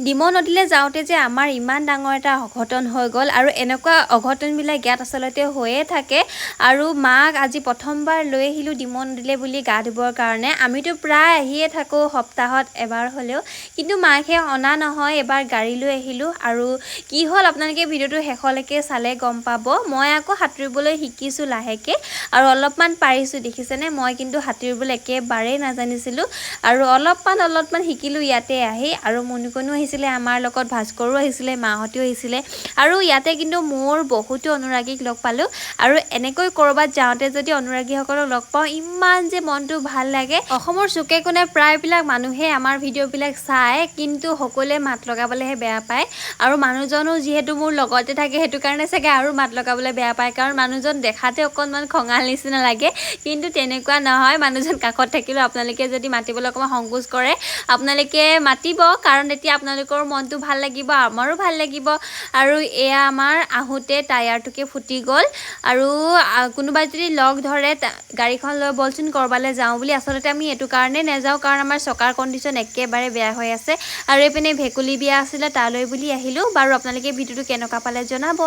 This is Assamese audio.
ডিমৌ নদীলৈ যাওঁতে যে আমাৰ ইমান ডাঙৰ এটা অঘটন হৈ গ'ল আৰু এনেকুৱা অঘটনবিলাক ইয়াত আচলতে হৈয়ে থাকে আৰু মাক আজি প্ৰথমবাৰ লৈ আহিলোঁ ডিমৌ নদীলৈ বুলি গা ধুবৰ কাৰণে। আমিতো প্ৰায় আহিয়ে থাকোঁ সপ্তাহত এবাৰ হ'লেও, কিন্তু মাকহে অনা নহয়, এবাৰ গাড়ী লৈ আহিলোঁ। আৰু কি হ'ল আপোনালোকে ভিডিঅ'টো শেষলৈকে চালে গম পাব। মই আকৌ সাঁতুৰিবলৈ শিকিছোঁ লাহেকৈ আৰু অলপমান পাৰিছোঁ, দেখিছেনে? মই কিন্তু সাঁতুৰিবলৈ একেবাৰেই নাজানিছিলোঁ আৰু অলপমান শিকিলোঁ ইয়াতে আহি। আৰু মুনুকনো আহিছিলে আমাৰ লগত, ভাস্কৰো আহিছিলে, মাহঁতেও আহিছিলে আৰু ইয়াতে কিন্তু মোৰ বহুতো অনুৰাগীক লগ পালোঁ। আৰু এনেকৈ ক'ৰবাত যাওঁতে যদি অনুৰাগীসকলক লগ পাওঁ ইমান যে মনটো ভাল লাগে। অসমৰ চুকে কোণে প্ৰায়বিলাক মানুহে আমাৰ ভিডিঅ'বিলাক চায়, কিন্তু সকলোৱে মাত লগাবলৈহে বেয়া পায়। আৰু মানুহজনো যিহেতু মোৰ লগতে থাকে সেইটো কাৰণে চাগে আৰু মাত লগাবলৈ বেয়া পায়, কাৰণ মানুহজন দেখাতে অকণমান খঙাল নিচিনা লাগে, কিন্তু তেনেকুৱা নহয়। মানুহজন কাষত থাকিলেও আপোনালোকে যদি মাতিবলৈ অকণমান সংকোচ কৰে আপোনালোকে মাতিব, কাৰণ তেতিয়া আপোনালোকৰ মনটো ভাল লাগিব, আমাৰো ভাল লাগিব। আৰু এয়া আমাৰ আহোঁতে টায়াৰটোকে ফুটি গ'ল আৰু কোনোবাই যদি লগ ধৰে গাড়ীখন লৈ বলচোন ক'ৰবালৈ যাওঁ বুলি, আচলতে আমি এইটো কাৰণে নাযাওঁ কাৰণ আমাৰ চকাৰ কণ্ডিশ্যন একেবাৰে বেয়া হৈ আছে। আৰু এইপিনে ভেকুলী বিয়া আছিলে, তালৈ বুলি আহিলোঁ। বাৰু আপোনালোকে ভিডিঅ'টো কেনেকুৱা পালে জনাব।